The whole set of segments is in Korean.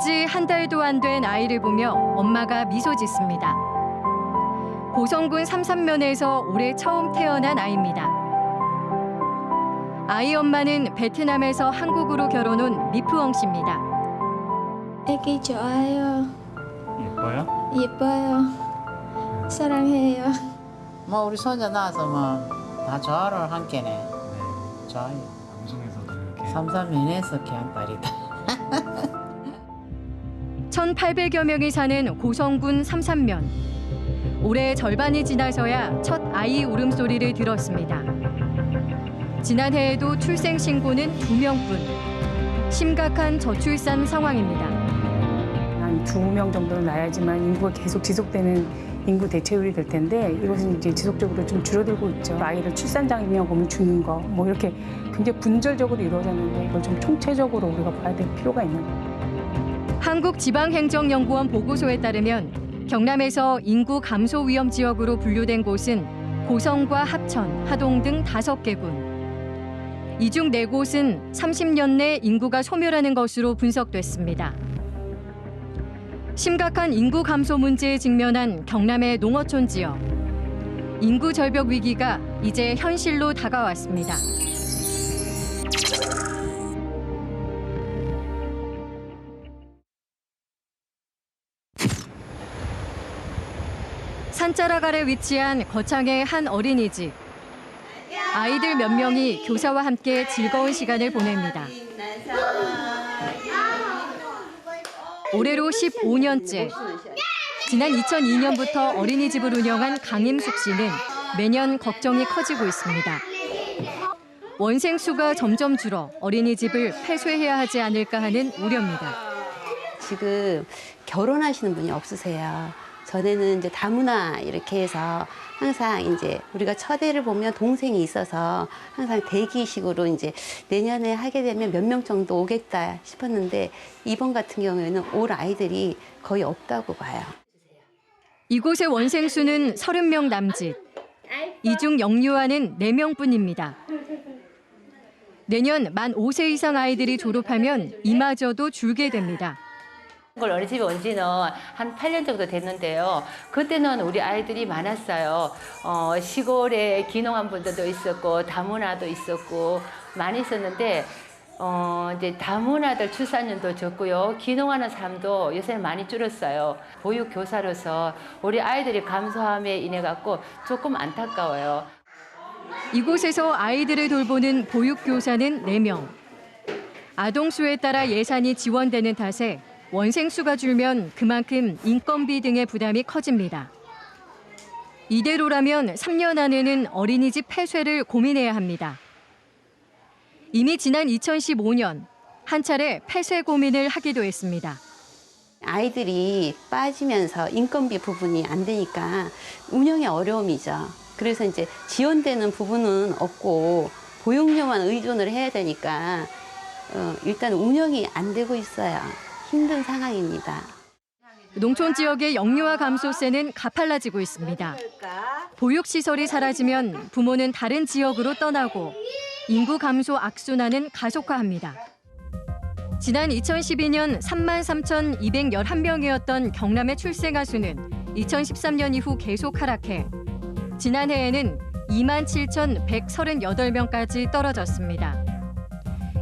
지 한 달도 안 된 아이를 보며 엄마가 미소 짓습니다. 고성군 삼산면에서 올해 처음 태어난 아이입니다. 아이 엄마는 베트남에서 한국으로 결혼 온 리프엉 씨입니다. 애기 좋아요. 예뻐요? 예뻐요. 사랑해요. 뭐 우리 손자 낳아서 뭐 다 좋아를 한 게네. 네. 좋아요. 방송에서도 이렇게 삼산면에서 키운 딸이다. 1,800여 명이 사는 고성군 삼산면. 올해 절반이 지나서야 첫 아이 울음소리를 들었습니다. 지난해에도 출생 신고는 2명뿐. 심각한 저출산 상황입니다. 한 2명 정도는 낳아야지만 인구가 계속 지속되는 인구 대체율이 될 텐데 이것은 이제 지속적으로 좀 줄어들고 있죠. 아이를 출산장애며 보면 죽는 거 뭐 이렇게 굉장히 분절적으로 이루어졌는데 이걸 좀 총체적으로 우리가 봐야 될 필요가 있는 거예요. 한국지방행정연구원 보고서에 따르면 경남에서 인구 감소 위험 지역으로 분류된 곳은 고성과 합천, 하동 등 5개군. 이 중 4곳은 30년 내 인구가 소멸하는 것으로 분석됐습니다. 심각한 인구 감소 문제에 직면한 경남의 농어촌 지역. 인구 절벽 위기가 이제 현실로 다가왔습니다. 산자락 아래 위치한 거창의 한 어린이집. 아이들 몇 명이 교사와 함께 즐거운 시간을 보냅니다. 올해로 15년째. 지난 2002년부터 어린이집을 운영한 강임숙 씨는 매년 걱정이 커지고 있습니다. 원생 수가 점점 줄어 어린이집을 폐쇄해야 하지 않을까 하는 우려입니다. 지금 결혼하시는 분이 없으세요. 전에는 이제 다문화 이렇게 해서 항상 이제 우리가 첫애를 보면 동생이 있어서 항상 대기식으로 이제 내년에 하게 되면 몇 명 정도 오겠다 싶었는데 이번 같은 경우에는 올 아이들이 거의 없다고 봐요. 이곳의 원생 수는 30명 남짓. 이 중 영유아는 4명뿐입니다. 내년 만 5세 이상 아이들이 졸업하면 이마저도 줄게 됩니다. 어린이집에 온 지는 한 8년 정도 됐는데요. 그때는 우리 아이들이 많았어요. 시골에 귀농한 분들도 있었고 다문화도 있었고 많이 있었는데 이제 다문화들 출산율도 적고요. 귀농하는 사람도 요새는 많이 줄었어요. 보육교사로서 우리 아이들이 감소함에 인해 갖고 조금 안타까워요. 이곳에서 아이들을 돌보는 보육교사는 4명. 아동수에 따라 예산이 지원되는 탓에 원생 수가 줄면 그만큼 인건비 등의 부담이 커집니다. 이대로라면 3년 안에는 어린이집 폐쇄를 고민해야 합니다. 이미 지난 2015년 한 차례 폐쇄 고민을 하기도 했습니다. 아이들이 빠지면서 인건비 부분이 안 되니까 운영에 어려움이죠. 그래서 이제 지원되는 부분은 없고 보육료만 의존을 해야 되니까 일단 운영이 안 되고 있어요. 힘든 상황입니다. 농촌 지역의 영유아 감소세는 가팔라지고 있습니다. 보육시설이 사라지면 부모는 다른 지역으로 떠나고 인구 감소 악순환은 가속화합니다. 지난 2012년 33,211명이었던 경남의 출생아 수는 2013년 이후 계속 하락해 지난해에는 27,138명까지 떨어졌습니다.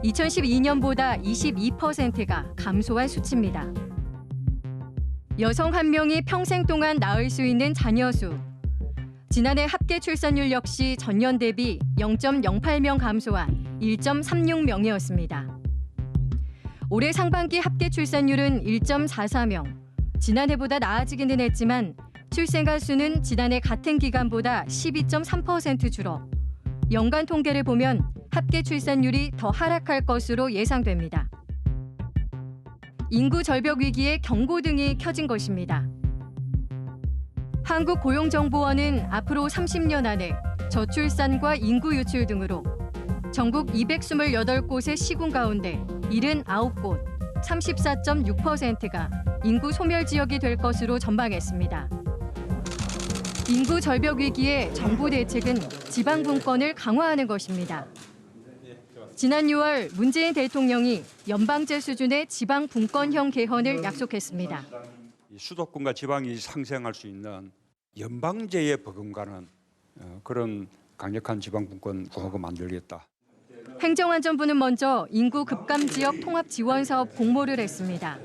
2012년보다 22%가 감소한 수치입니다. 여성 1명이 평생 동안 낳을 수 있는 자녀 수. 지난해 합계 출산율 역시 전년 대비 0.08명 감소한 1.36명이었습니다. 올해 상반기 합계 출산율은 1.44명. 지난해보다 나아지기는 했지만 출생아 수는 지난해 같은 기간보다 12.3% 줄어 연간 통계를 보면 합계 출산율이 더 하락할 것으로 예상됩니다. 인구 절벽 위기에 경고등이 켜진 것입니다. 한국고용정보원은 앞으로 30년 안에 저출산과 인구 유출 등으로 전국 228곳의 시군 가운데 79곳, 34.6%가 인구 소멸 지역이 될 것으로 전망했습니다. 인구 절벽 위기에 정부 대책은 지방 분권을 강화하는 것입니다. 지난 6월 문재인 대통령이 연방제 수준의 지방 분권형 개헌을 약속했습니다. 수도권과 지방이 상생할 수 있는 연방제의 버금가는 그런 강력한 지방분권공화국 만들겠다. 행정안전부는 먼저 인구 급감 지역 통합 지원 사업 공모를 했습니다.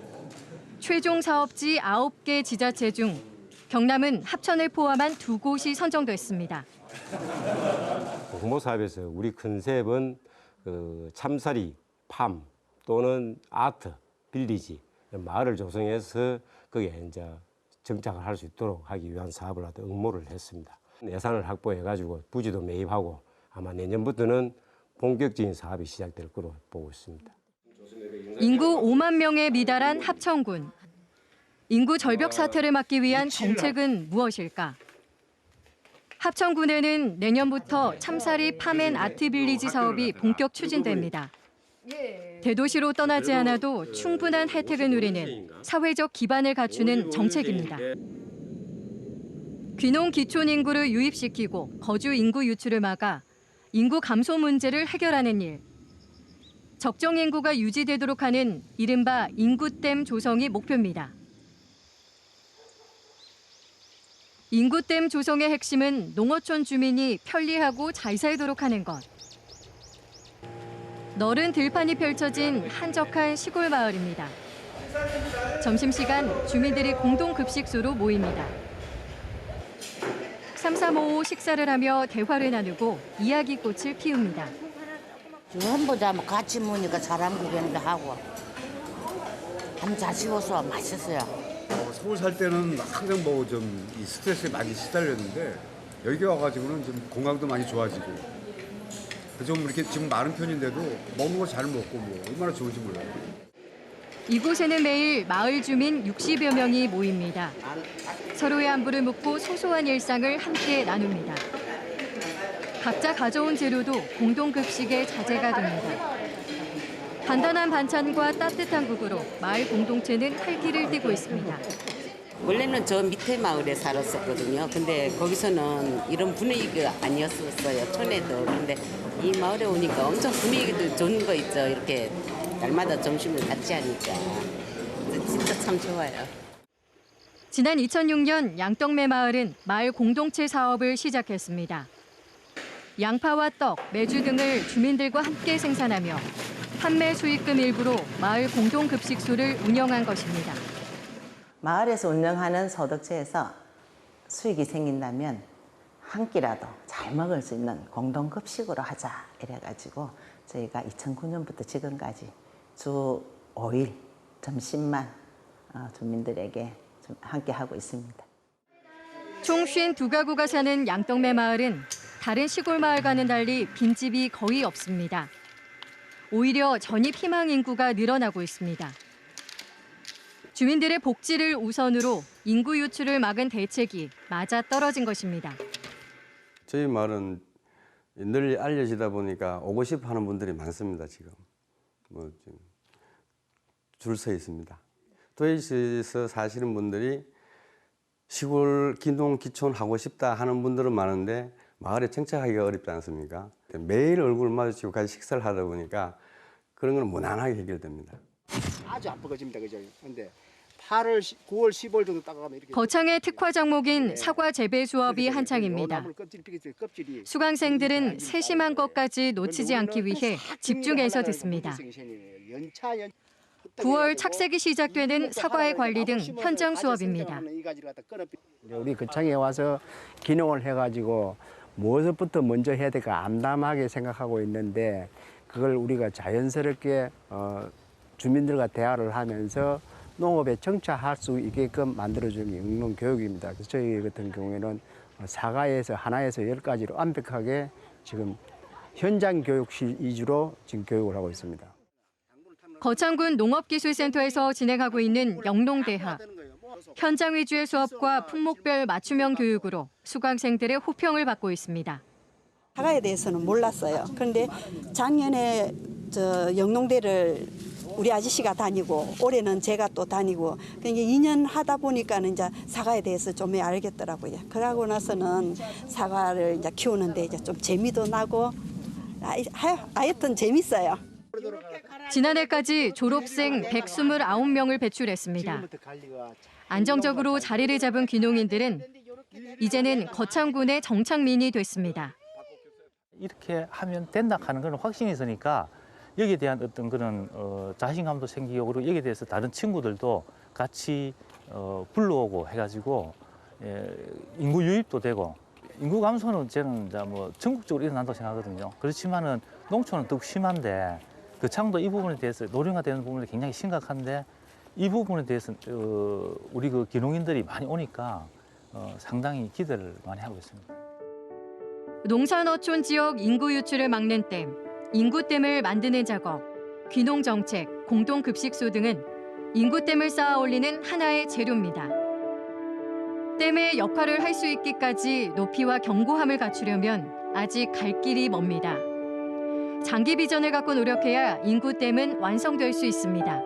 최종 사업지 9개 지자체 중 경남은 합천을 포함한 2곳이 선정됐습니다. 공모 사업에서 우리 컨셉은 참사리, 팜 또는 아트, 빌리지 마을을 조성해서 거기에 이제 정착을 할 수 있도록 하기 위한 사업을 응모를 했습니다. 예산을 확보해가지고 부지도 매입하고 아마 내년부터는 본격적인 사업이 시작될 거로 보고 있습니다. 인구 5만 명에 미달한 합천군. 인구 절벽 사태를 막기 위한 정책은 무엇일까? 합천군에는 내년부터 참사리 팜앤 아트 빌리지 사업이 본격 추진됩니다. 대도시로 떠나지 않아도 충분한 혜택을 누리는 사회적 기반을 갖추는 정책입니다. 귀농 기촌 인구를 유입시키고 거주 인구 유출을 막아 인구 감소 문제를 해결하는 일. 적정 인구가 유지되도록 하는 이른바 인구댐 조성이 목표입니다. 인구댐 조성의 핵심은 농어촌 주민이 편리하고 잘 살도록 하는 것. 넓은 들판이 펼쳐진 한적한 시골 마을입니다. 점심시간 주민들이 공동 급식소로 모입니다. 3355 식사를 하며 대화를 나누고 이야기꽃을 피웁니다. 전부 다 같이 먹으니까 사람 구경도 하고 참 잘 씹어서 맛있었어요. 서울 살 때는 항상 뭐 좀 이 스트레스에 많이 시달렸는데 여기 와가지고는 좀 건강도 많이 좋아지고 좀 이렇게 지금 마른 편인데도 먹는 거 잘 먹고 뭐 얼마나 좋은지 몰라요. 이곳에는 매일 마을 주민 60여 명이 모입니다. 서로의 안부를 묻고 소소한 일상을 함께 나눕니다. 각자 가져온 재료도 공동급식의 자재가 됩니다. 간단한 반찬과 따뜻한 국으로 마을 공동체는 활기를 띠고 있습니다. 원래는 저 밑에 마을에 살았었거든요. 근데 거기서는 이런 분위기가 아니었었어요. 촌에도. 근데 이 마을에 오니까 엄청 분위기도 좋은 거 있죠. 이렇게 날마다 점심을 같이 하니까. 진짜 참 좋아요. 지난 2006년 양떡매 마을은 마을 공동체 사업을 시작했습니다. 양파와 떡, 메주 등을 주민들과 함께 생산하며 판매 수익금 일부로 마을 공동급식소를 운영한 것입니다. 마을에서 운영하는 소득세에서 수익이 생긴다면 한 끼라도 잘 먹을 수 있는 공동급식으로 하자 이래가지고 저희가 2009년부터 지금까지 주 5일 점심만 주민들에게 좀 함께 하고 있습니다. 총 52가구가 사는 양떡매 마을은 다른 시골 마을과는 달리 빈집이 거의 없습니다. 오히려 전입 희망 인구가 늘어나고 있습니다. 주민들의 복지를 우선으로 인구 유출을 막은 대책이 맞아떨어진 것입니다. 저희 마을은 널리 알려지다 보니까 오고 싶어 하는 분들이 많습니다. 지금 줄 서 있습니다. 도시에서 사시는 분들이 시골 귀농 귀촌 하고 싶다 하는 분들은 많은데 마을에 정착하기가 어렵지 않습니까? 매일 얼굴 마주치고 같이 식사를 하다 보니까 그런 건 무난하게 해결됩니다. 아주 아프거집니다, 그죠? 근데 8월, 9월, 10월 정도 따가면 이렇게 거창의 특화 종목인 사과 재배 수업이 한창입니다. 수강생들은 세심한 것까지 놓치지 않기 위해 집중해서 듣습니다. 9월 착색이 시작되는 사과의 관리 등 현장 수업입니다. 우리 거창에 와서 기농을 해가지고 무엇부터 먼저 해야 될까 암담하게 생각하고 있는데 그걸 우리가 자연스럽게 주민들과 대화를 하면서 농업에 정착할 수 있게끔 만들어주는 게 영농교육입니다. 그래서 저희 같은 경우에는 사과에서 하나에서 10가지로 완벽하게 지금 현장 교육 위주로 지금 교육을 하고 있습니다. 거창군 농업기술센터에서 진행하고 있는 영농대학. 현장 위주의 수업과 품목별 맞춤형 교육으로 수강생들의 호평을 받고 있습니다. 사과에 대해서는 몰랐어요. 그런데 작년에 영농대를 우리 아저씨가 다니고 올해는 제가 또 다니고 그러니까 2년 하다 보니까는 이제 사과에 대해서 좀 알겠더라고요. 그러고 나서는 사과를 이제 키우는데 이제 좀 재미도 나고 하여튼 재밌어요. 지난해까지 졸업생 129명을 배출했습니다. 안정적으로 자리를 잡은 귀농인들은 이제는 거창군의 정착민이 됐습니다. 이렇게 하면 된다 하는 그런 확신이 있으니까 여기에 대한 어떤 그런 자신감도 생기고, 그리고 여기에 대해서 다른 친구들도 같이 불러오고 해가지고 인구 유입도 되고, 인구 감소는 저는 뭐 전국적으로 일어난다고 생각하거든요. 그렇지만은 농촌은 더욱 심한데 거창도 이 부분에 대해서 노령화되는 부분이 굉장히 심각한데, 이 부분에 대해서 우리 그 귀농인들이 많이 오니까 상당히 기대를 많이 하고 있습니다. 농산어촌 지역 인구 유출을 막는 댐, 인구댐을 만드는 작업, 귀농정책, 공동급식소 등은 인구댐을 쌓아 올리는 하나의 재료입니다. 댐의 역할을 할 수 있기까지 높이와 견고함을 갖추려면 아직 갈 길이 멉니다. 장기 비전을 갖고 노력해야 인구댐은 완성될 수 있습니다.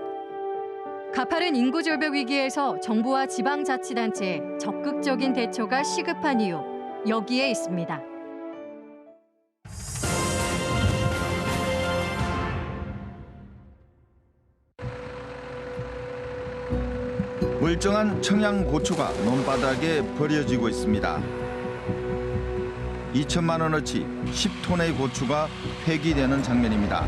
가파른 인구 절벽 위기에서 정부와 지방자치단체의 적극적인 대처가 시급한 이유, 여기에 있습니다. 멀쩡한 청양고추가 논바닥에 버려지고 있습니다. 2천만 원어치 10톤의 고추가 폐기되는 장면입니다.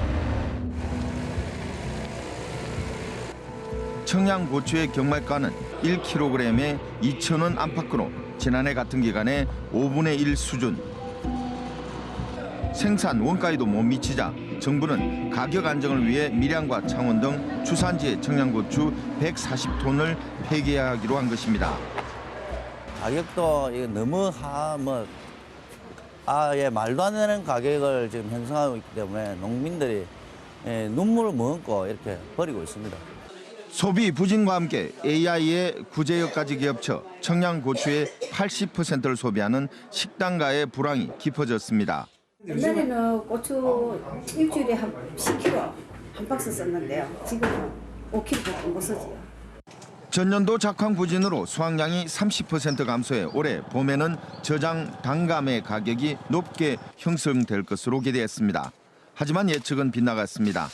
청양고추의 경매가는 1kg에 2,000원 안팎으로 지난해 같은 기간에 5분의 1 수준. 생산 원가에도 못 미치자 정부는 가격 안정을 위해 밀양과 창원 등 주산지의 청양고추 140톤을 폐기하기로 한 것입니다. 가격도 너무 말도 안 되는 가격을 지금 형성하고 있기 때문에 농민들이 눈물을 머금고 이렇게 버리고 있습니다. 소비 부진과 함께 AI의 구제역까지 겹쳐 청양고추의 80%를 소비하는 식당가의 불황이 깊어졌습니다. 옛날에는 고추 일주일에 한 10kg 한 박스 썼는데요. 지금은 5kg밖에 못 쓰지요. 전년도 작황 부진으로 수확량이 30% 감소해 올해 봄에는 저장 단감의 가격이 높게 형성될 것으로 기대했습니다. 하지만 예측은 빗나갔습니다.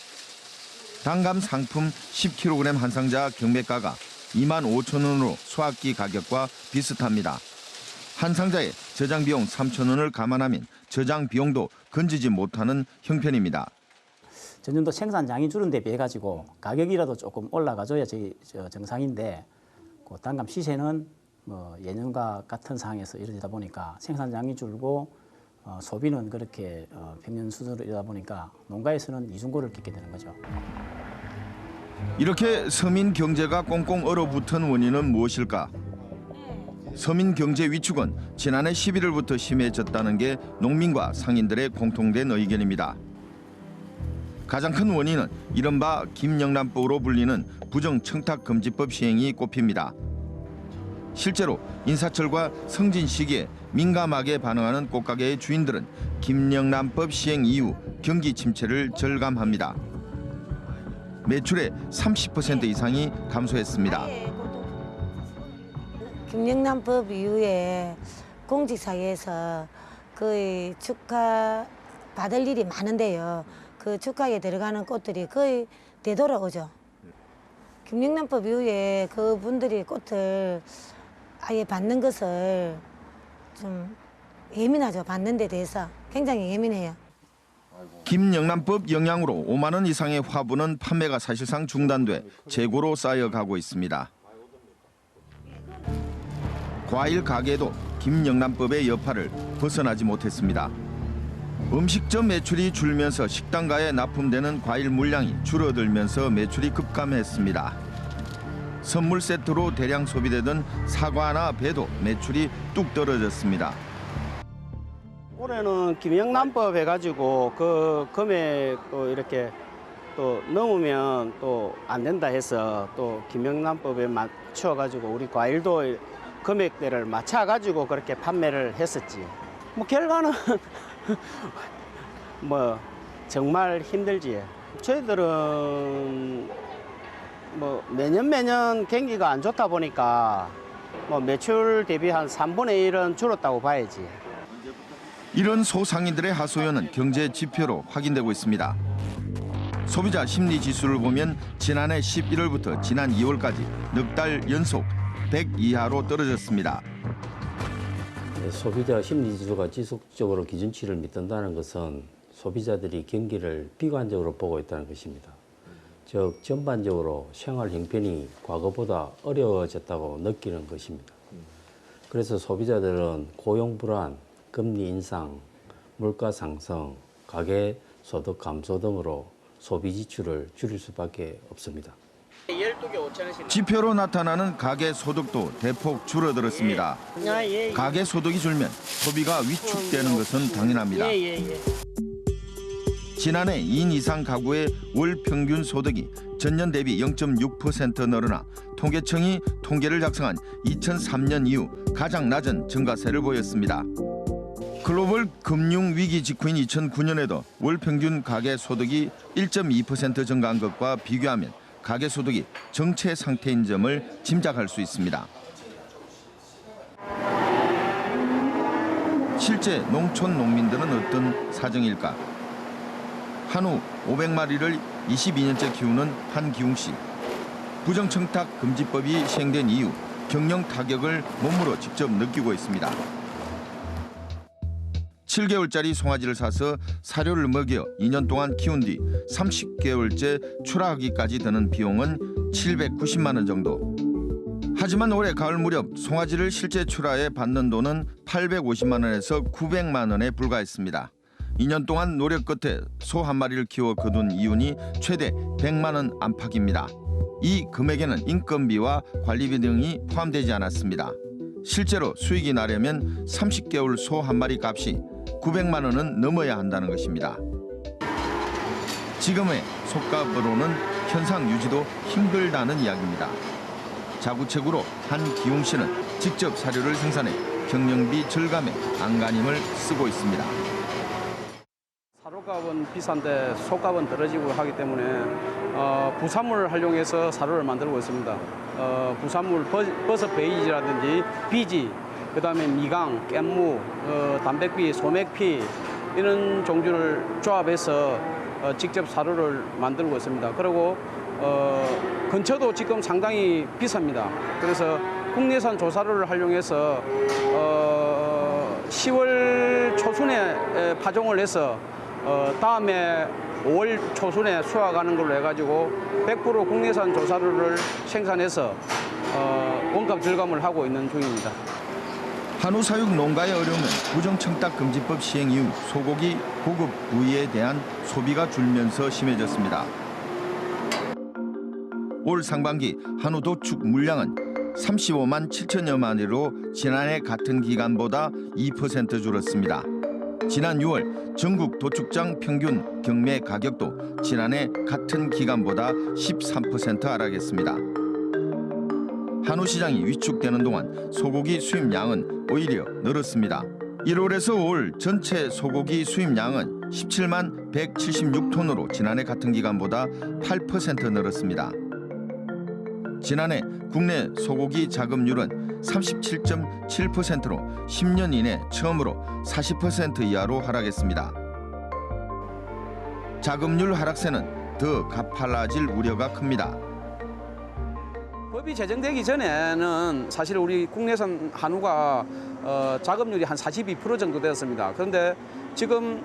단감 상품 10kg 한 상자 경매가가 25,000원으로 수확기 가격과 비슷합니다. 한 상자에 저장 비용 3,000원을 감안하면 저장 비용도 건지지 못하는 형편입니다. 전년도 생산량이 줄은 데 비해 가지고 가격이라도 조금 올라가줘야 정상인데, 그 단감 시세는 뭐 예년과 같은 상황에서 이러다 보니까 생산량이 줄고 소비는 그렇게 평년 수준으로 이러다 보니까 농가에서는 이중고를 겪게 되는 거죠. 이렇게 서민 경제가 꽁꽁 얼어붙은 원인은 무엇일까? 서민 경제 위축은 지난해 11월부터 심해졌다는 게 농민과 상인들의 공통된 의견입니다. 가장 큰 원인은 이른바 김영란법으로 불리는 부정청탁금지법 시행이 꼽힙니다. 실제로 인사철과 성진 시기에 민감하게 반응하는 꽃가게의 주인들은 김영란법 시행 이후 경기 침체를 절감합니다. 매출의 30% 이상이 감소했습니다. 김영란법 이후에 공직사회에서 거의 축하 받을 일이 많은데요. 그 축하에 들어가는 꽃들이 거의 되돌아오죠. 김영란법 이후에 그분들이 꽃을 아예 받는 것을 좀 예민하죠. 받는 데 대해서 굉장히 예민해요. 김영란법 영향으로 5만 원 이상의 화분은 판매가 사실상 중단돼 재고로 쌓여가고 있습니다. 과일 가게도 김영란법의 여파를 벗어나지 못했습니다. 음식점 매출이 줄면서 식당가에 납품되는 과일 물량이 줄어들면서 매출이 급감했습니다. 선물 세트로 대량 소비되던 사과나 배도 매출이 뚝 떨어졌습니다. 올해는 김영란법 해가지고 그 금액 또 이렇게 또 넘으면 또 안 된다 해서 또 김영란법에 맞춰가지고 우리 과일도 금액대를 맞춰가지고 그렇게 판매를 했었지. 뭐 결과는 뭐 정말 힘들지. 저희들은 뭐 매년 경기가 안 좋다 보니까 뭐 매출 대비 한 3분의 1은 줄었다고 봐야지. 이런 소상인들의 하소연은 경제 지표로 확인되고 있습니다. 소비자 심리 지수를 보면 지난해 11월부터 지난 2월까지 넉 달 연속 100 이하로 떨어졌습니다. 소비자 심리 지수가 지속적으로 기준치를 밑돈다는 것은 소비자들이 경기를 비관적으로 보고 있다는 것입니다. 즉 전반적으로 생활 형편이 과거보다 어려워졌다고 느끼는 것입니다. 그래서 소비자들은 고용 불안, 금리 인상, 물가 상승, 가계 소득 감소 등으로 소비 지출을 줄일 수밖에 없습니다. 지표로 나타나는 가계 소득도 대폭 줄어들었습니다. 가계 소득이 줄면 소비가 위축되는 것은 당연합니다. 지난해 2인 이상 가구의 월 평균 소득이 전년 대비 0.6% 늘어나 통계청이 통계를 작성한 2003년 이후 가장 낮은 증가세를 보였습니다. 글로벌 금융 위기 직후인 2009년에도 월 평균 가계 소득이 1.2% 증가한 것과 비교하면 가계 소득이 정체 상태인 점을 짐작할 수 있습니다. 실제 농촌 농민들은 어떤 사정일까? 한우 500마리를 22년째 키우는 한기웅 씨. 부정청탁 금지법이 시행된 이후 경영 타격을 몸으로 직접 느끼고 있습니다. 7개월짜리 송아지를 사서 사료를 먹여 2년 동안 키운 뒤 30개월째 출하하기까지 드는 비용은 790만 원 정도. 하지만 올해 가을 무렵 송아지를 실제 출하해 받는 돈은 850만 원에서 900만 원에 불과했습니다. 2년 동안 노력 끝에 소 한 마리를 키워 거둔 이윤이 최대 100만 원 안팎입니다. 이 금액에는 인건비와 관리비 등이 포함되지 않았습니다. 실제로 수익이 나려면 30개월 소 한 마리 값이 900만 원은 넘어야 한다는 것입니다. 지금의 속값으로는 현상 유지도 힘들다는 이야기입니다. 자구책으로 한기웅 씨는 직접 사료를 생산해 경영비 절감에 안간힘을 쓰고 있습니다. 사료값은 비싼데 소값은 떨어지고 하기 때문에 부산물을 활용해서 사료를 만들고 있습니다. 부산물 버섯 베이지라든지 비지, 그다음에 미강, 깻무, 담백비, 소맥피 이런 종류를 조합해서 직접 사료를 만들고 있습니다. 그리고 근처도 지금 상당히 비쌉니다. 그래서 국내산 조사료를 활용해서 10월 초순에 파종을 해서 다음에 5월 초순에 수확하는 걸로 해가지고 100% 국내산 조사료를 생산해서 원가 절감을 하고 있는 중입니다. 한우 사육 농가의 어려움은 부정청탁 금지법 시행 이후 소고기 고급 부위에 대한 소비가 줄면서 심해졌습니다. 올 상반기 한우 도축 물량은 35만 7천여 마리로 지난해 같은 기간보다 2% 줄었습니다. 지난 6월 전국 도축장 평균 경매 가격도 지난해 같은 기간보다 13% 하락했습니다. 한우 시장이 위축되는 동안 소고기 수입량은 오히려 늘었습니다. 1월에서 올 전체 소고기 수입량은 17만 176톤으로 지난해 같은 기간보다 8% 늘었습니다. 지난해 국내 소고기 자급률은 37.7%로 10년 이내 처음으로 40% 이하로 하락했습니다. 자급률 하락세는 더 가팔라질 우려가 큽니다. 법이 제정되기 전에는 사실 우리 국내산 한우가 자급률이 한 42% 정도 되었습니다. 그런데 지금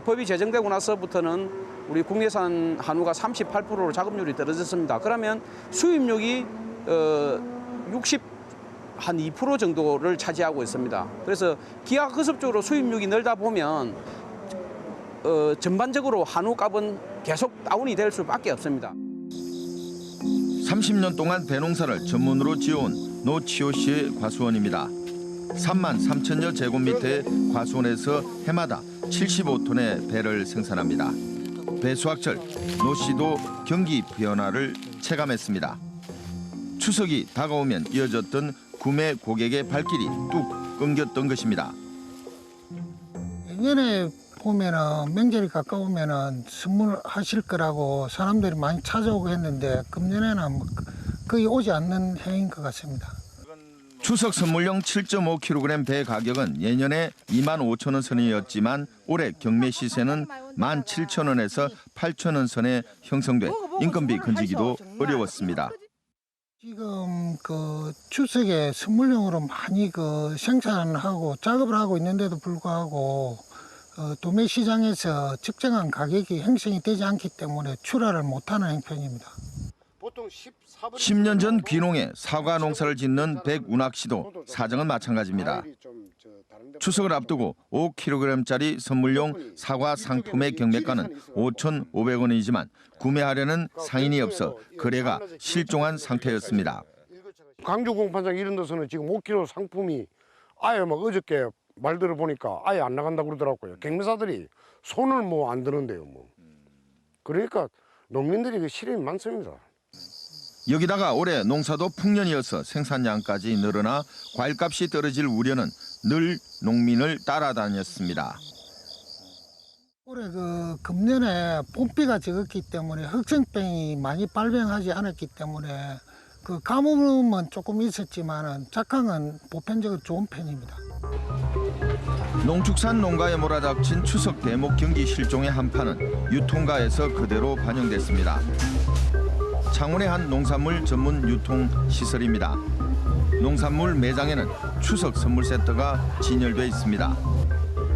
법이 제정되고 나서부터는 우리 국내산 한우가 38%로 자급률이 떨어졌습니다. 그러면 수입력이 2% 정도를 차지하고 있습니다. 그래서 기하급수적으로 수입력이 늘다 보면 전반적으로 한우 값은 계속 다운이 될 수밖에 없습니다. 30년 동안 배농사를 전문으로 지어온 노치호 씨의 과수원입니다. 3만 3천여 제곱미터의 과수원에서 해마다 75톤의 배를 생산합니다. 배수확철 노 씨도 경기 변화를 체감했습니다. 추석이 다가오면 이어졌던 구매 고객의 발길이 뚝 끊겼던 것입니다. 예전에 보면은 명절이 가까우면은 선물하실 거라고 사람들이 많이 찾아오고 했는데 금년에는 거의 오지 않는 해인 것 같습니다. 추석 선물용 7.5kg 배 가격은 예년에 25,000원 선이었지만 올해 경매 시세는 17,000원에서 8,000원 선에 형성돼 인건비 건지기도 어려웠습니다. 지금 그 추석에 선물용으로 많이 그 생산하고 작업을 하고 있는데도 불구하고 도매 시장에서 적정한 가격이 형성이 되지 않기 때문에 출하를 못하는 형편입니다. 10년 전 귀농에 사과 농사를 짓는 백운학 씨도 사정은 마찬가지입니다. 추석을 앞두고 5kg짜리 선물용 사과 상품의 경매가는 5,500원이지만 구매하려는 상인이 없어 거래가 실종한 상태였습니다. 광주 공판장 이런 데서는 지금 5kg 상품이 아예 막 어저께 말 들어보니까 아예 안 나간다고 그러더라고요. 경매사들이 손을 뭐 안 드는데요. 뭐. 그러니까 농민들이 그 시름이 많습니다. 여기다가 올해 농사도 풍년이어서 생산량까지 늘어나 과일값이 떨어질 우려는 늘 농민을 따라다녔습니다. 올해 그 금년에 봄비가 적었기 때문에 흑생병이 많이 발병하지 않았기 때문에 그 가뭄은 조금 있었지만은 작황은 보편적으로 좋은 편입니다. 농축산 농가에 몰아닥친 추석 대목 경기 실종의 한파는 유통가에서 그대로 반영됐습니다. 창원의 한 농산물 전문 유통 시설입니다. 농산물 매장에는 추석 선물 세트가 진열돼 있습니다.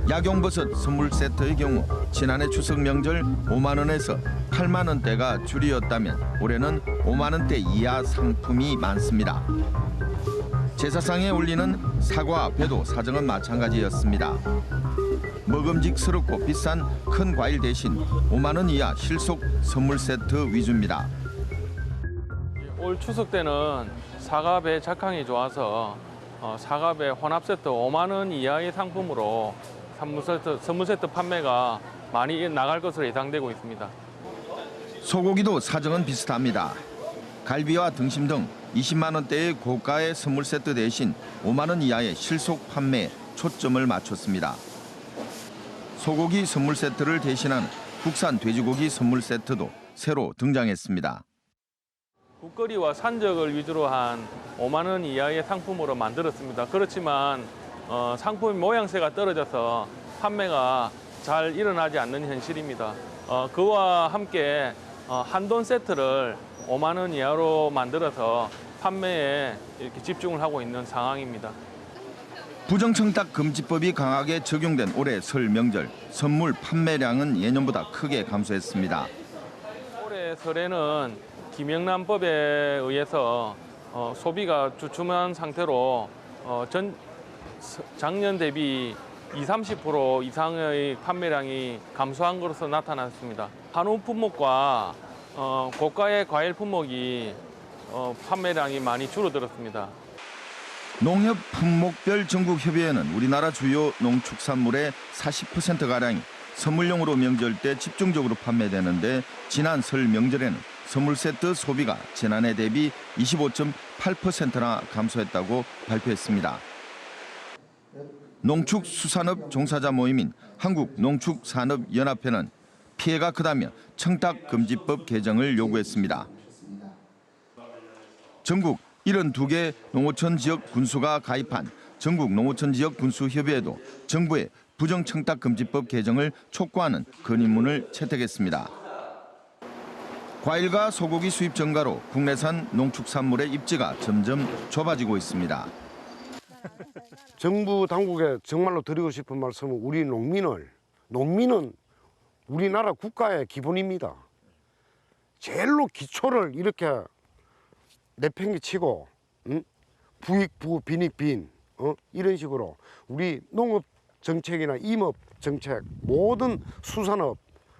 약용버섯 선물 세트의 경우 지난해 추석 명절 5만 원에서 8만 원대가 줄이었다면 올해는 5만 원대 이하 상품이 많습니다. 제사상에 올리는 사과, 배도 사정은 마찬가지였습니다. 먹음직스럽고 비싼 큰 과일 대신 5만 원 이하 실속 선물 세트 위주입니다. 올 추석 때는 사과배 작황이 좋아서 사과배 혼합 세트 5만 원 이하의 상품으로 선물 세트 판매가 많이 나갈 것으로 예상되고 있습니다. 소고기도 사정은 비슷합니다. 갈비와 등심 등 20만 원대의 고가의 선물 세트 대신 5만 원 이하의 실속 판매에 초점을 맞췄습니다. 소고기 선물 세트를 대신하는 국산 돼지고기 선물 세트도 새로 등장했습니다. 국거리와 산적을 위주로 한 5만 원 이하의 상품으로 만들었습니다. 그렇지만 상품 모양새가 떨어져서 판매가 잘 일어나지 않는 현실입니다. 그와 함께 한돈 세트를 5만 원 이하로 만들어서 판매에 이렇게 집중을 하고 있는 상황입니다. 부정청탁 금지법이 강하게 적용된 올해 설 명절 선물 판매량은 예년보다 크게 감소했습니다. 올해 설에는 김영란법에 의해서 소비가 주춤한 상태로 작년 대비 20-30% 이상의 판매량이 감소한 것으로 나타났습니다. 한우 품목과 고가의 과일 품목이 판매량이 많이 줄어들었습니다. 농협 품목별 전국협의회는 우리나라 주요 농축산물의 40%가량이 선물용으로 명절 때 집중적으로 판매되는데 지난 설 명절에는 선물 세트 소비가 지난해 대비 25.8%나 감소했다고 발표했습니다. 농축수산업 종사자 모임인 한국농축산업연합회는 피해가 크다며 청탁금지법 개정을 요구했습니다. 전국 72개 농어촌 지역 군수가 가입한 전국 농어촌 지역 군수협의회도 정부의 부정청탁금지법 개정을 촉구하는 건의문을 채택했습니다. 과일과 소고기 수입 증가로 국내산 농축산물의 입지가 점점 좁아지고 있습니다. 정부 당국에 정말로 드리고 싶은 말씀은 우리 농민은 우리나라 국가의 기본입니다. 제일로 기초를 이렇게 내팽개치고 부익, 부, 빈익, 빈 이런 식으로 우리 농업 정책이나 임업 정책 모든 수산업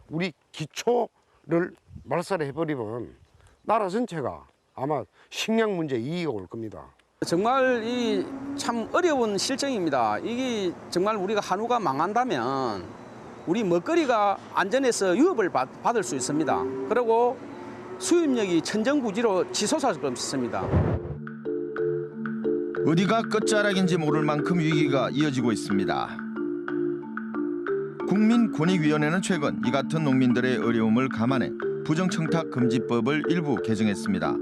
우리 기초를 말살해버리면 나라 전체가 아마 식량 문제 이의가 올 겁니다. 정말 이 참 어려운 실정입니다. 이게 정말 우리가 한우가 망한다면 우리 먹거리가 안전해서 유업을 받을 수 있습니다. 그리고 수입력이 천정부지로 치솟을 것입니다. 어디가 끝자락인지 모를 만큼 위기가 이어지고 있습니다. 국민권익위원회는 최근 이 같은 농민들의 어려움을 감안해 부정청탁금지법을 일부 개정했습니다.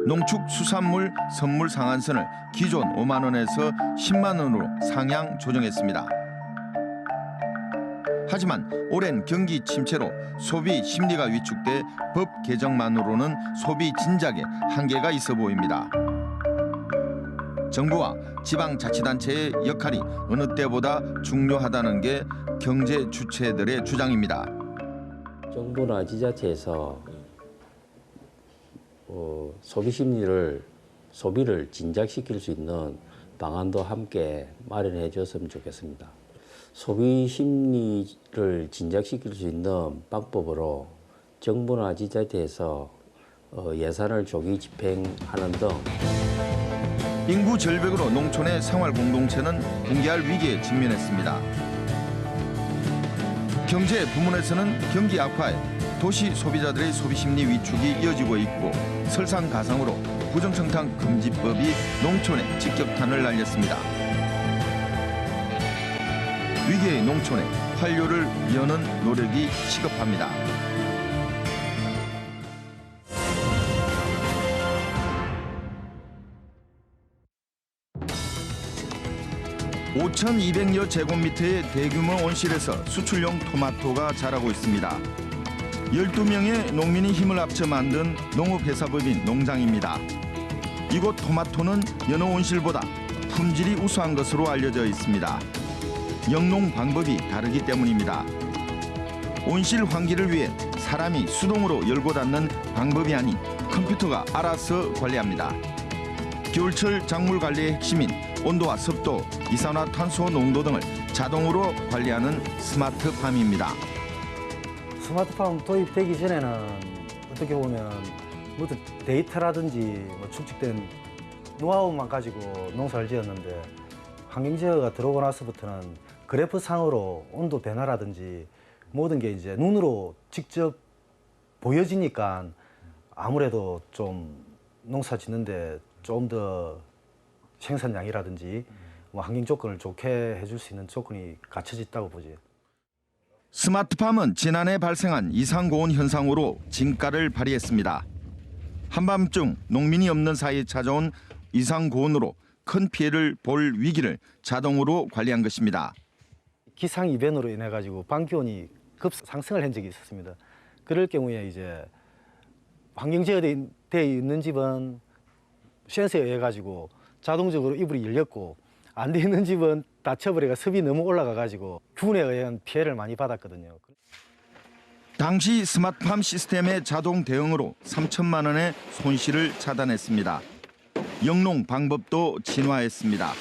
농축수산물 선물 상한선을 기존 5만 원에서 10만 원으로 상향 조정했습니다. 하지만 오랜 경기 침체로 소비 심리가 위축돼 법 개정만으로는 소비 진작에 한계가 있어 보입니다. 정부와 지방자치단체의 역할이 어느 때보다 중요하다는 게 경제 주체들의 주장입니다. 정부나 지자체에서 소비 심리를 소비를 진작시킬 수 있는 방안도 함께 마련해 줬으면 좋겠습니다. 소비 심리를 진작시킬 수 있는 방법으로 정부나 지자체에서 예산을 조기 집행하는 등 인구 절벽으로 농촌의 생활 공동체는 붕괴할 위기에 직면했습니다. 경제 부문에서는 경기 악화에 도시 소비자들의 소비 심리 위축이 이어지고 있고 설상가상으로 부정청탁 금지법이 농촌에 직격탄을 날렸습니다. 위기의 농촌에 활로를 여는 노력이 시급합니다. (5,200여 제곱미터의 대규모 온실에서 수출용 토마토가 자라고 있습니다. 12명의 농민이 힘을 합쳐 만든 농업회사법인 농장입니다. 이곳 토마토는 여느 온실보다 품질이 우수한 것으로 알려져 있습니다. 영농 방법이 다르기 때문입니다. 온실 환기를 위해 사람이 수동으로 열고 닫는 방법이 아닌 컴퓨터가 알아서 관리합니다. 겨울철 작물 관리의 핵심인 온도와 습도, 이산화탄소 농도 등을 자동으로 관리하는 스마트팜입니다. 스마트팜 도입되기 전에는 어떻게 보면 모두 데이터라든지 축적된 노하우만 가지고 농사를 지었는데 환경제어가 들어오고 나서부터는 그래프상으로 온도 변화라든지 모든 게 이제 눈으로 직접 보여지니까 아무래도 좀 농사 짓는데 좀 더 생산량이라든지 환경 조건을 좋게 해줄 수 있는 조건이 갖춰졌다고 보지. 스마트팜은 지난해 발생한 이상고온 현상으로 진가를 발휘했습니다. 한밤중 농민이 없는 사이에 찾아온 이상고온으로 큰 피해를 볼 위기를 자동으로 관리한 것입니다. 기상 이변으로 인해 가지고 밤 기온이 급상승을 한 적이 있었습니다. 그럴 경우에 이제 환경 제어되어 있는 집은 센서에 의해 가지고 자동적으로 이불이 열렸고 안 돼 있는 집은 닫혀버려가 습이 너무 올라가 가지고 균에 의한 피해를 많이 받았거든요. 당시 스마트팜 시스템의 자동 대응으로 3천만 원의 손실을 차단했습니다. 영농 방법도 진화했습니다.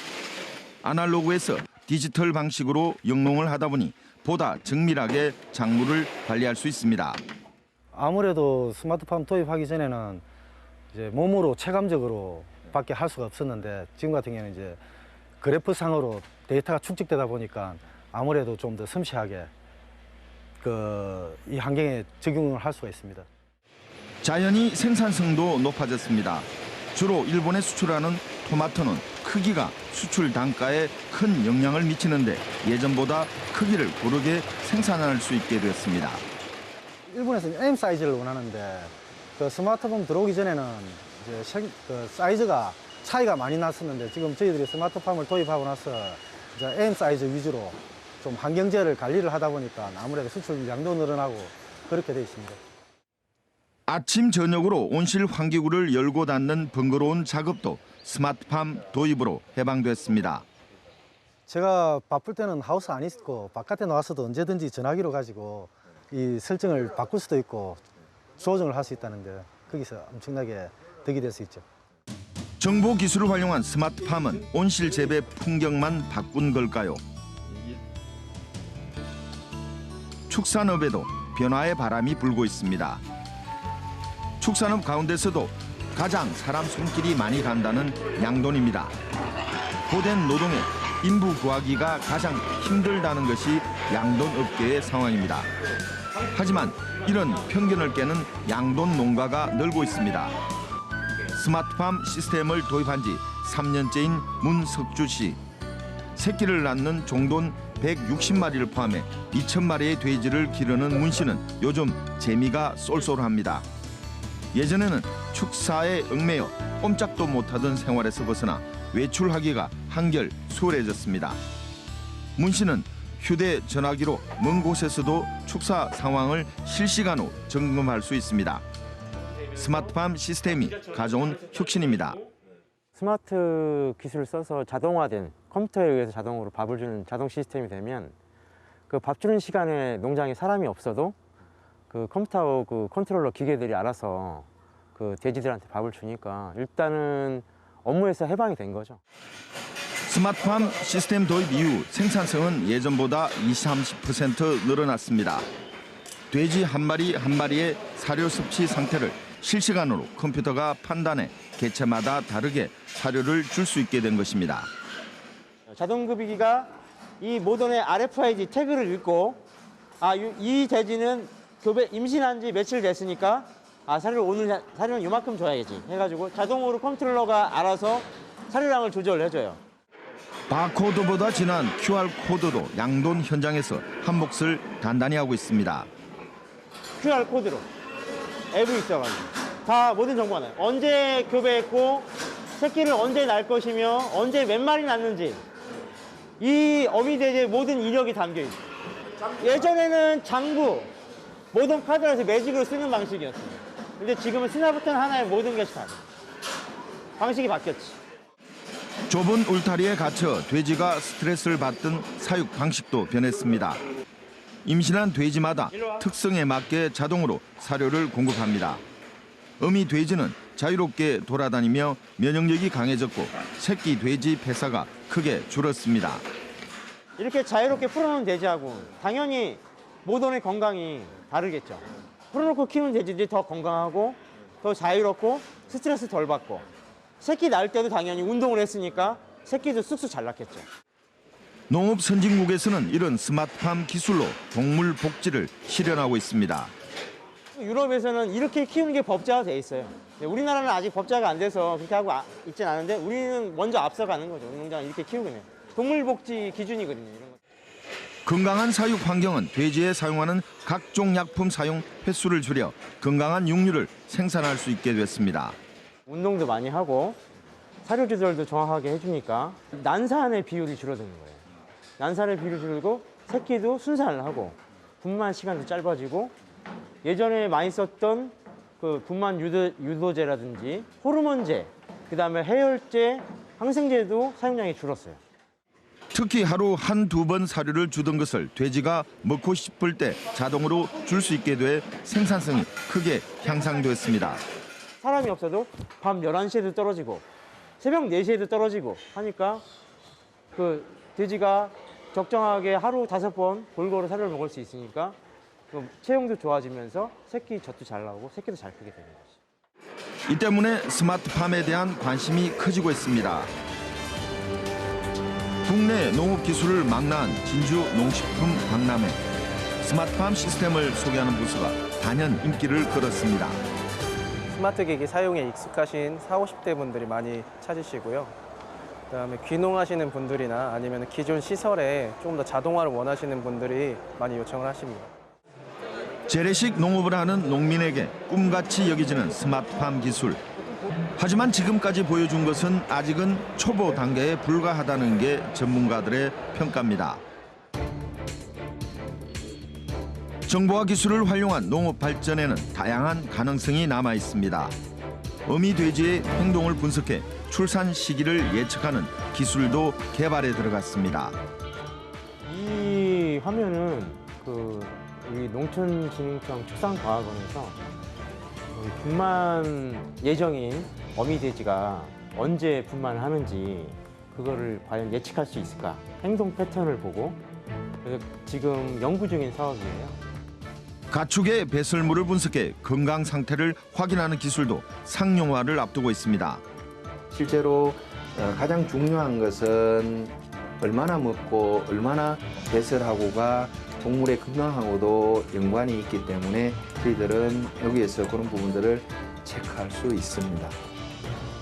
아날로그에서 디지털 방식으로 영농을 하다 보니 보다 정밀하게 작물을 관리할 수 있습니다. 아무래도 스마트팜 도입하기 전에는 이제 몸으로 체감적으로 밖에 할 수가 없었는데 지금 같은 경우는 이제 그래프상으로 데이터가 축적되다 보니까 아무래도 좀 더 섬세하게 이 환경에 적용을 할 수가 있습니다. 자연히 생산성도 높아졌습니다. 주로 일본에 수출하는 토마토는 크기가 수출 단가에 큰 영향을 미치는데 예전보다 크기를 고르게 생산할 수 있게 되었습니다. 일본에서는 M 사이즈를 원하는데 그 스마트팜 들어오기 전에는 이제 사이즈가 차이가 많이 났었는데 지금 저희들이 스마트팜을 도입하고 나서 이제 M 사이즈 위주로 좀 환경제어를 관리를 하다 보니까 아무래도 수출 양도 늘어나고 그렇게 돼 있습니다. 아침 저녁으로 온실 환기구를 열고 닫는 번거로운 작업도 스마트팜 도입으로 해방됐습니다. 제가 바쁠 때는 하우스 안에 있고 바깥에 나와서도 언제든지 전화기로 가지고 이 설정을 바꿀 수도 있고 조정을 할 수 있다는데 거기서 엄청나게 득이 될 수 있죠. 정보 기술을 활용한 스마트팜은 온실 재배 풍경만 바꾼 걸까요? 축산업에도 변화의 바람이 불고 있습니다. 축산업 가운데서도 가장 사람 손길이 많이 간다는 양돈입니다. 고된 노동에 인부 구하기가 가장 힘들다는 것이 양돈 업계의 상황입니다. 하지만 이런 편견을 깨는 양돈 농가가 늘고 있습니다. 스마트팜 시스템을 도입한 지 3년째인 문석주 씨. 새끼를 낳는 종돈 160마리를 포함해 2,000마리의 돼지를 기르는 문 씨는 요즘 재미가 쏠쏠합니다. 예전에는 축사에 얽매여 꼼짝도 못하던 생활에서 벗어나 외출하기가 한결 수월해졌습니다. 문 씨는 휴대전화기로 먼 곳에서도 축사 상황을 실시간으로 점검할 수 있습니다. 스마트팜 시스템이 가져온 혁신입니다. 스마트 기술을 써서 자동화된 컴퓨터에 의해서 자동으로 밥을 주는 자동 시스템이 되면 그 밥 주는 시간에 농장에 사람이 없어도 그 컴퓨터 그 컨트롤러 기계들이 알아서 그 돼지들한테 밥을 주니까 일단은 업무에서 해방이 된 거죠. 스마트팜 시스템 도입 이후 생산성은 예전보다 20-30% 늘어났습니다. 돼지 한 마리 한 마리의 사료 섭취 상태를 실시간으로 컴퓨터가 판단해 개체마다 다르게 사료를 줄 수 있게 된 것입니다. 자동급이기가 이 모던의 RFID 태그를 읽고 이 돼지는 교배 임신한 지 며칠 됐으니까 사료를 오늘 사료는 이만큼 줘야지 해가지고 자동으로 컨트롤러가 알아서 사료량을 조절해줘요. 바코드보다 진한 QR코드로 양돈 현장에서 한 몫을 단단히 하고 있습니다. QR코드로 앱이 있어가지고 다 모든 정보가 나요. 언제 교배했고 새끼를 언제 낳을 것이며 언제 몇 마리 낳는지 이 어미돼지의 모든 이력이 담겨 있어요. 예전에는 장부, 모든 카드라서 매직으로 쓰는 방식이었어요. 근데 지금은 스나 버튼 하나에 모든 것이 다 방식이 바뀌었지. 좁은 울타리에 갇혀 돼지가 스트레스를 받던 사육 방식도 변했습니다. 임신한 돼지마다 특성에 맞게 자동으로 사료를 공급합니다. 어미 돼지는 자유롭게 돌아다니며 면역력이 강해졌고 새끼 돼지 폐사가 크게 줄었습니다. 이렇게 자유롭게 풀어놓은 돼지하고 당연히 모던의 건강이 다르겠죠. 풀어놓고 키우는 돼지들이 더 건강하고 더 자유롭고 스트레스 덜 받고 새끼 낳을 때도 당연히 운동을 했으니까 새끼도 쑥쑥 잘 낳겠죠. 농업 선진국에서는 이런 스마트팜 기술로 동물 복지를 실현하고 있습니다. 유럽에서는 이렇게 키우는 게 법제화가 돼 있어요. 우리나라는 아직 법제화가 안 돼서 그렇게 하고 있진 않은데 우리는 먼저 앞서가는 거죠. 우리 농장은 이렇게 키우면 동물 복지 기준이거든요. 이런 거. 건강한 사육 환경은 돼지에 사용하는 각종 약품 사용 횟수를 줄여 건강한 육류를 생산할 수 있게 됐습니다. 운동도 많이 하고 사료 조절도 정확하게 해주니까 난산의 비율이 줄어드는 거예요. 난산의 비율이 줄고 새끼도 순산을 하고 분만 시간도 짧아지고 예전에 많이 썼던 그 분만 유도제라든지 호르몬제, 그다음에 해열제, 항생제도 사용량이 줄었어요. 특히 하루 한두 번 사료를 주던 것을 돼지가 먹고 싶을 때 자동으로 줄 수 있게 돼 생산성이 크게 향상됐습니다. 사람이 없어도 밤 11시에도 떨어지고 새벽 4시에도 떨어지고 하니까 그 돼지가 적정하게 하루 5번 골고루 사료를 먹을 수 있으니까 체형도 좋아지면서 새끼 젖도 잘 나오고 새끼도 잘 크게 되는 거죠. 이 때문에 스마트팜에 대한 관심이 커지고 있습니다. 국내 농업 기술을 망라한 진주 농식품 박람회. 스마트팜 시스템을 소개하는 부스가 단연 인기를 끌었습니다. 스마트 기기 사용에 익숙하신 40, 50대 분들이 많이 찾으시고요. 그다음에 귀농하시는 분들이나 아니면 기존 시설에 조금 더 자동화를 원하시는 분들이 많이 요청을 하십니다. 재래식 농업을 하는 농민에게 꿈같이 여겨지는 스마트팜 기술. 하지만 지금까지 보여준 것은 아직은 초보 단계에 불과하다는 게 전문가들의 평가입니다. 정보와 기술을 활용한 농업 발전에는 다양한 가능성이 남아 있습니다. 어미 돼지의 행동을 분석해 출산 시기를 예측하는 기술도 개발에 들어갔습니다. 이 화면은 우리 농촌진흥청 축산과학원에서 분만 예정인 어미 돼지가 언제 분만을 하는지 그거를 과연 예측할 수 있을까? 행동 패턴을 보고 그래서 지금 연구 중인 사업이에요. 가축의 배설물을 분석해 건강 상태를 확인하는 기술도 상용화를 앞두고 있습니다. 실제로 가장 중요한 것은 얼마나 먹고 얼마나 배설하고가 동물의 건강하고도 연관이 있기 때문에 저희들은 여기에서 그런 부분들을 체크할 수 있습니다.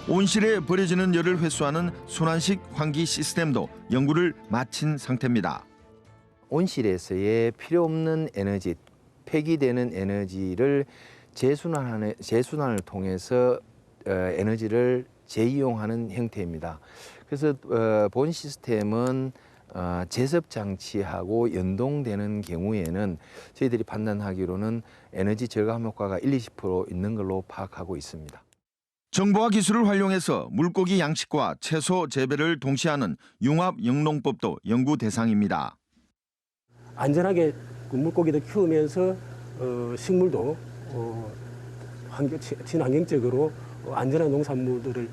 온실에 버려지는 열을 회수하는 순환식 환기 시스템도 연구를 마친 상태입니다. 온실에서의 필요 없는 에너지, 폐기되는 에너지를 재순환을 통해서 에너지를 재이용하는 형태입니다. 그래서 본 시스템은 제습 장치하고 연동되는 경우에는 저희들이 판단하기로는 에너지 절감 효과가 20% 있는 걸로 파악하고 있습니다. 정보화 기술을 활용해서 물고기 양식과 채소 재배를 동시하는 융합 영농법도 연구 대상입니다. 안전하게 물고기도 키우면서 식물도 친환경적으로 안전한 농산물들을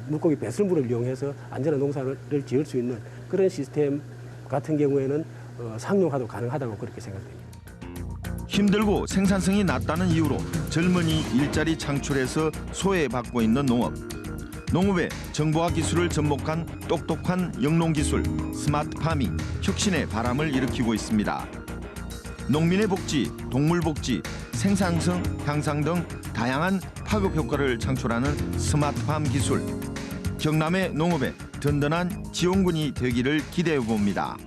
물고기 배설물을 이용해서 안전한 농사를 지을 수 있는 그런 시스템 같은 경우에는 상용화도 가능하다고 그렇게 생각됩니다. 힘들고 생산성이 낮다는 이유로 젊은이 일자리 창출해서 소외받고 있는 농업. 농업에 정보화 기술을 접목한 똑똑한 영농기술, 스마트파밍, 혁신의 바람을 일으키고 있습니다. 농민의 복지, 동물 복지, 생산성 향상 등 다양한 파급 효과를 창출하는 스마트팜 기술. 경남의 농업에 든든한 지원군이 되기를 기대해 봅니다.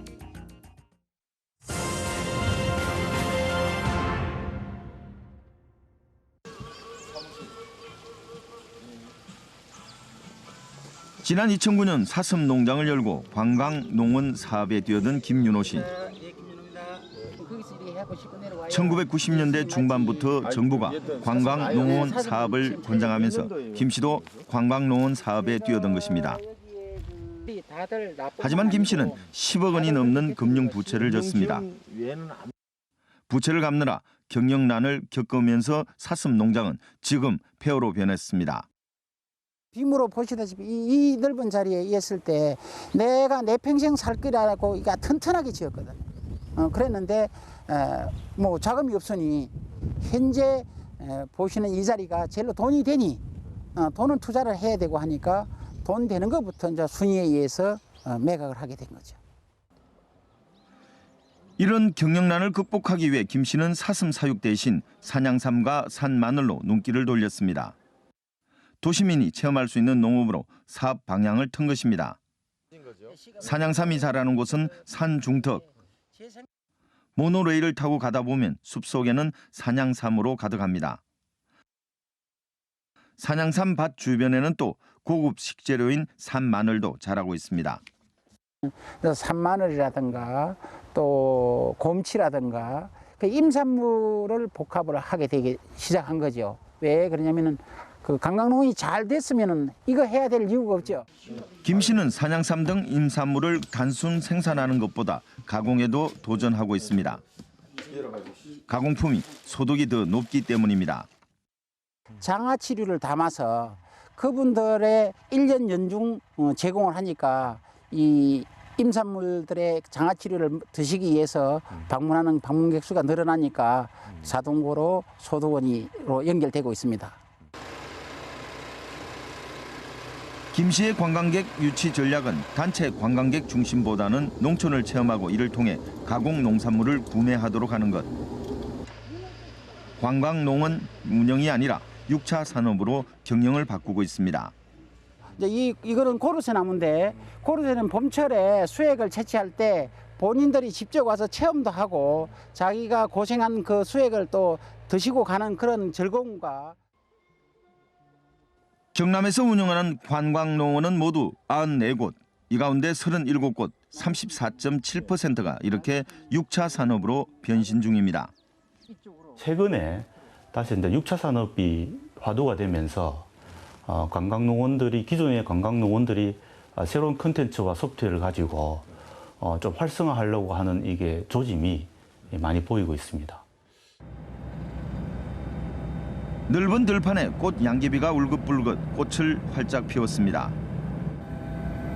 지난 2009년 사슴 농장을 열고 관광농원 사업에 뛰어든 김윤호 씨. 1990년대 중반부터 정부가 관광농원 사업을 권장하면서 김 씨도 관광농원 사업에 뛰어든 것입니다. 하지만 김 씨는 10억 원이 넘는 금융 부채를 졌습니다. 부채를 갚느라 경영난을 겪으면서 사슴 농장은 지금 폐허로 변했습니다. 빔으로 보시다시피 이 넓은 자리에 있을 때 내가 내 평생 살 거라고 튼튼하게 지었거든. 그랬는데 뭐 자금이 없으니 현재 보시는 이 자리가 제일로 돈이 되니 돈은 투자를 해야 되고 하니까 돈 되는 것부터 이제 순위에 의해서 매각을 하게 된 거죠. 이런 경영난을 극복하기 위해 김 씨는 사슴 사육 대신 산양삼과 산마늘로 눈길을 돌렸습니다. 도시민이 체험할 수 있는 농업으로 사업 방향을 튼 것입니다. 산양삼이 자라는 곳은 산 중턱. 모노레일을 타고 가다 보면 숲속에는 산양삼으로 가득합니다. 산양삼 밭 주변에는 또 고급 식재료인 산마늘도 자라고 있습니다. 산마늘이라든가 또 곰치라든가 그 임산물을 복합을 하게 되기 시작한 거죠. 왜 그러냐면은 그 관광농이 잘 됐으면은 이거 해야 될 이유가 없죠. 김 씨는 산양삼 등 임산물을 단순 생산하는 것보다 가공에도 도전하고 있습니다. 가공품이 소득이 더 높기 때문입니다. 장아찌류를 담아서 그분들의 1년 연중 제공을 하니까 이 임산물들의 장아찌류를 드시기 위해서 방문하는 방문객 수가 늘어나니까 자동으로 소득원으로 연결되고 있습니다. 김 씨의 관광객 유치 전략은 단체 관광객 중심보다는 농촌을 체험하고 이를 통해 가공 농산물을 구매하도록 하는 것. 관광농원 운영이 아니라 6차 산업으로 경영을 바꾸고 있습니다. 이제 이거는 고르쇠 나무인데 고르쇠는 봄철에 수액을 채취할 때 본인들이 직접 와서 체험도 하고 자기가 고생한 그 수액을 또 드시고 가는 그런 즐거움과 경남에서 운영하는 관광농원은 모두 94곳, 이 가운데 37곳, 34.7%가 이렇게 6차 산업으로 변신 중입니다. 최근에 다시 이제 6차 산업이 화두가 되면서 기존의 관광농원들이 새로운 콘텐츠와 소프트웨어를 가지고 좀 활성화하려고 하는 이게 조짐이 많이 보이고 있습니다. 넓은 들판에 꽃 양귀비가 울긋불긋 꽃을 활짝 피웠습니다.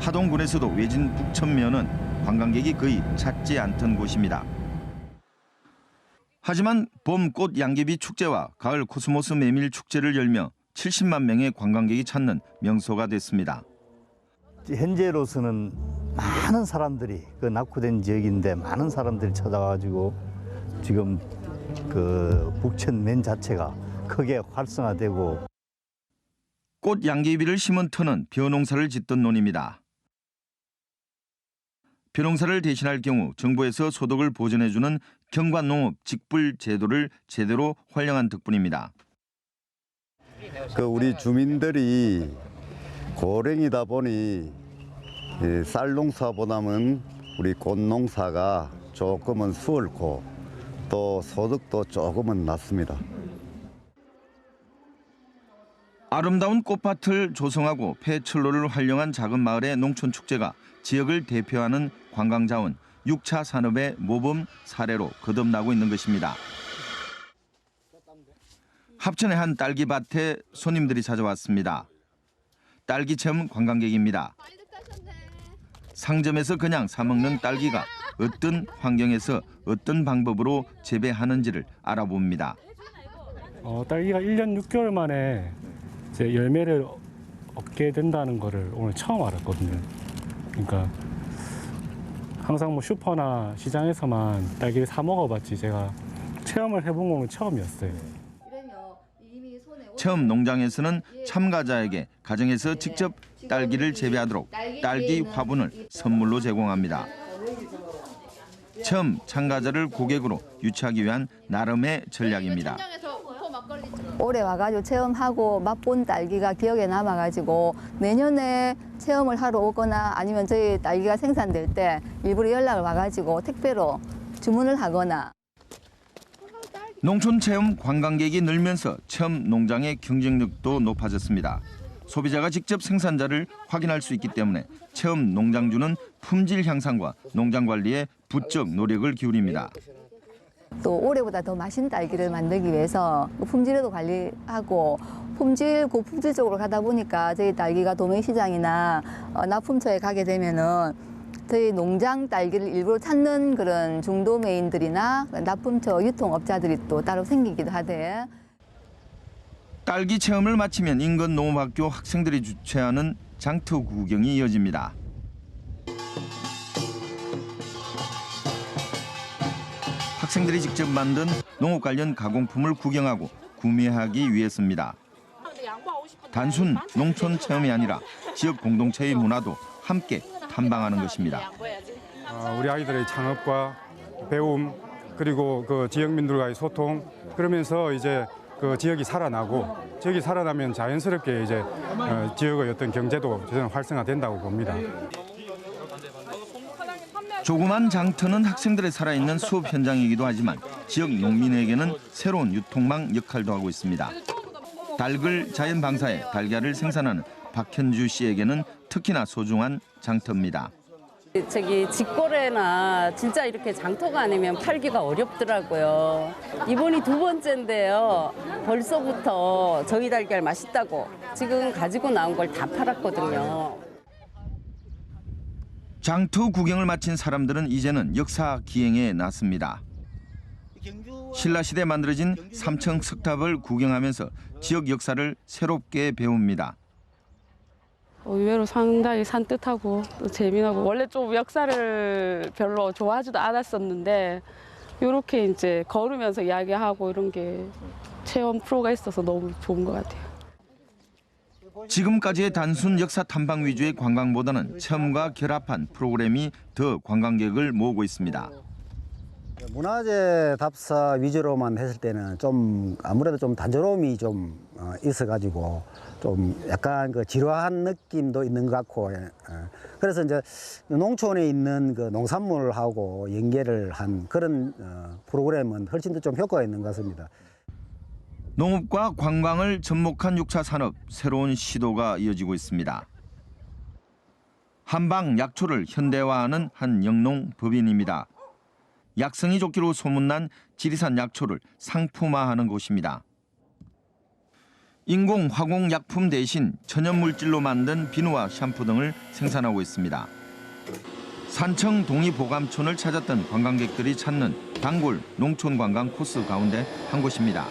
하동군에서도 외진 북천면은 관광객이 거의 찾지 않던 곳입니다. 하지만 봄 꽃 양귀비 축제와 가을 코스모스 메밀 축제를 열며 70만 명의 관광객이 찾는 명소가 됐습니다. 현재로서는 많은 사람들이 그 낙후된 지역인데 많은 사람들이 찾아와가지고 지금 그 북천면 자체가 크게 활성화되고 꽃 양귀비를 심은 터는 벼농사를 짓던 논입니다. 벼농사를 대신할 경우 정부에서 소득을 보전해주는 경관농업 직불 제도를 제대로 활용한 덕분입니다. 그 우리 주민들이 고령이다 보니 쌀 농사보다는 우리 꽃 농사가 조금은 수월고 또 소득도 조금은 낮습니다. 아름다운 꽃밭을 조성하고 폐철로를 활용한 작은 마을의 농촌 축제가 지역을 대표하는 관광자원, 6차 산업의 모범 사례로 거듭나고 있는 것입니다. 합천의 한 딸기밭에 손님들이 찾아왔습니다. 딸기 체험 관광객입니다. 상점에서 그냥 사 먹는 딸기가 어떤 환경에서 어떤 방법으로 재배하는지를 알아봅니다. 딸기가 1년 6개월 만에 이제 열매를 얻게 된다는 거를 오늘 처음 알았거든요. 그러니까 항상 뭐 슈퍼나 시장에서만 딸기를 사 먹어봤지 제가 체험을 해본 건 처음이었어요. 체험 농장에서는 참가자에게 가정에서 직접 딸기를 재배하도록 딸기 화분을 선물로 제공합니다. 체험 참가자를 고객으로 유치하기 위한 나름의 전략입니다. 올해 와가지고 체험하고 맛본 딸기가 기억에 남아가지고 내년에 체험을 하러 오거나 아니면 저희 딸기가 생산될 때 일부러 연락을 와가지고 택배로 주문을 하거나. 농촌 체험 관광객이 늘면서 체험 농장의 경쟁력도 높아졌습니다. 소비자가 직접 생산자를 확인할 수 있기 때문에 체험 농장주는 품질 향상과 농장 관리에 부쩍 노력을 기울입니다. 또 올해보다 더 맛있는 딸기를 만들기 위해서 품질에도 관리하고 고품질적으로 가다 보니까 저희 딸기가 도매시장이나 납품처에 가게 되면은 저희 농장 딸기를 일부러 찾는 그런 중도매인들이나 납품처 유통업자들이 또 따로 생기기도 하대. 딸기 체험을 마치면 인근 농업학교 학생들이 주최하는 장터 구경이 이어집니다. 학생들이 직접 만든 농업 관련 가공품을 구경하고 구매하기 위해서입니다. 단순 농촌 체험이 아니라 지역 공동체의 문화도 함께 탐방하는 것입니다. 우리 아이들의 창업과 배움 그리고 그 지역민들과의 소통 그러면서 이제 그 지역이 살아나고 지역이 살아나면 자연스럽게 이제 지역의 어떤 경제도 저는 활성화된다고 봅니다. 조그만 장터는 학생들의 살아있는 수업 현장이기도 하지만 지역 농민에게는 새로운 유통망 역할도 하고 있습니다. 닭을 자연 방사해 달걀을 생산하는 박현주 씨에게는 특히나 소중한 장터입니다. 직거래나 진짜 이렇게 장터가 아니면 팔기가 어렵더라고요. 이번이 2번째인데요. 벌써부터 저희 달걀 맛있다고 지금 가지고 나온 걸 다 팔았거든요. 장터 구경을 마친 사람들은 이제는 역사 기행에 나섭니다. 신라시대에 만들어진 삼청 석탑을 구경하면서 지역 역사를 새롭게 배웁니다. 의외로 상당히 산뜻하고 또 재미나고 원래 좀 역사를 별로 좋아하지도 않았었는데 이렇게 이제 걸으면서 이야기하고 이런 게 체험 프로가 있어서 너무 좋은 것 같아요. 지금까지의 단순 역사 탐방 위주의 관광보다는 체험과 결합한 프로그램이 더 관광객을 모으고 있습니다. 문화재 답사 위주로만 했을 때는 좀 아무래도 좀 단조로움이 좀 있어가지고 좀 약간 그 지루한 느낌도 있는 것 같고 그래서 이제 농촌에 있는 그 농산물하고 연계를 한 그런 프로그램은 훨씬 더 좀 효과가 있는 것 같습니다. 농업과 관광을 접목한 6차 산업 새로운 시도가 이어지고 있습니다. 한방 약초를 현대화하는 한 영농 법인입니다. 약성이 좋기로 소문난 지리산 약초를 상품화하는 곳입니다. 인공 화공 약품 대신 천연 물질로 만든 비누와 샴푸 등을 생산하고 있습니다. 산청 동이보감촌을 찾았던 관광객들이 찾는 단골 농촌 관광 코스 가운데 한 곳입니다.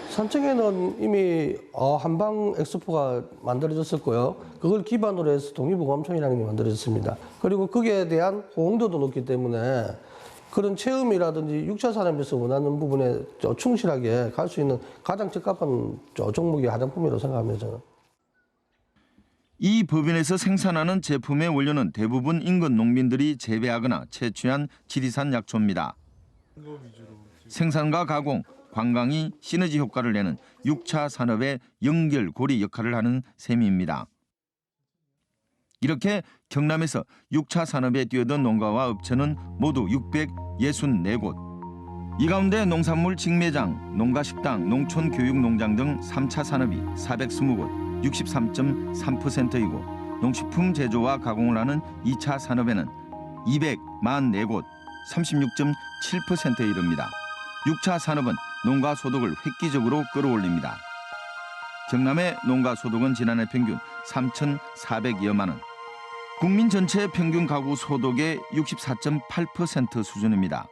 산청에는 이미 한방 엑스포가 만들어졌었고요. 그걸 기반으로 해서 동이보감촌이라는 게 만들어졌습니다. 그리고 거기에 대한 호응도도 높기 때문에 그런 체험이라든지 6차 산업에서 원하는 부분에 충실하게 갈 수 있는 가장 적합한 종목이 화장품이라고 생각합니다. 저는. 이 법인에서 생산하는 제품의 원료는 대부분 인근 농민들이 재배하거나 채취한 지리산 약초입니다. 생산과 가공, 관광이 시너지 효과를 내는 6차 산업의 연결고리 역할을 하는 셈입니다. 이렇게 경남에서 6차 산업에 뛰어든 농가와 업체는 모두 664곳. 이 가운데 농산물 직매장, 농가식당, 농촌교육농장 등 3차 산업이 420곳, 63.3%이고 농식품 제조와 가공을 하는 2차 산업에는 244곳, 36.7%에 이릅니다. 6차 산업은 농가 소득을 획기적으로 끌어올립니다. 경남의 농가 소득은 지난해 평균 3,400여만 원. 국민 전체 평균 가구 소득의 64.8% 수준입니다.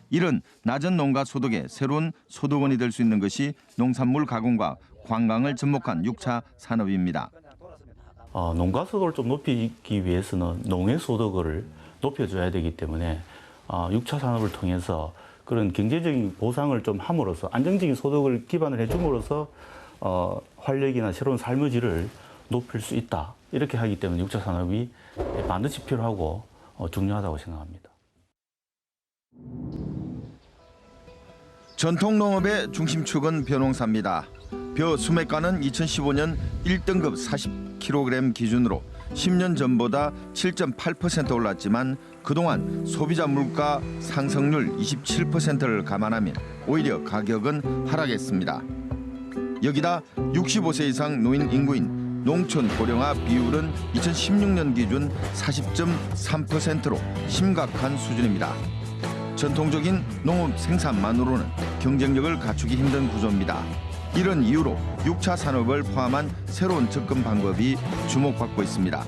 이런 낮은 농가 소득의 새로운 소득원이 될 수 있는 것이 농산물 가공과 관광을 접목한 6차 산업입니다. 농가 소득을 좀 높이기 위해서는 농해 소득을 높여줘야 되기 때문에 6차 산업을 통해서 그런 경제적인 보상을 좀 함으로써 안정적인 소득을 기반을 해줌으로써 활력이나 새로운 삶의 질을 높일 수 있다. 이렇게 하기 때문에 6차 산업이 반드시 필요하고 중요하다고 생각합니다. 전통 농업의 중심축은 벼농사입니다. 벼 수매가는 2015년 1등급 40kg 기준으로 10년 전보다 7.8% 올랐지만 그동안 소비자 물가 상승률 27%를 감안하면 오히려 가격은 하락했습니다. 여기다 65세 이상 노인 인구인 농촌 고령화 비율은 2016년 기준 40.3%로 심각한 수준입니다. 전통적인 농업 생산만으로는 경쟁력을 갖추기 힘든 구조입니다. 이런 이유로 6차 산업을 포함한 새로운 접근 방법이 주목받고 있습니다.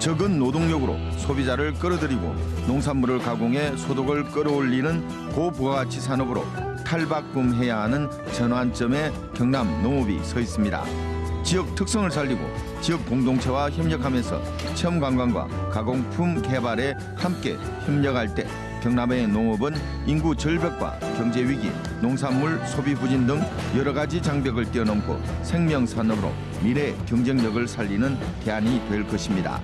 적은 노동력으로 소비자를 끌어들이고 농산물을 가공해 소득을 끌어올리는 고부가가치 산업으로 탈바꿈해야 하는 전환점에 경남 농업이 서 있습니다. 지역 특성을 살리고 지역 공동체와 협력하면서 체험관광과 가공품 개발에 함께 협력할 때 경남의 농업은 인구 절벽과 경제위기, 농산물 소비 부진 등 여러 가지 장벽을 뛰어넘고 생명산업으로 미래 경쟁력을 살리는 대안이 될 것입니다.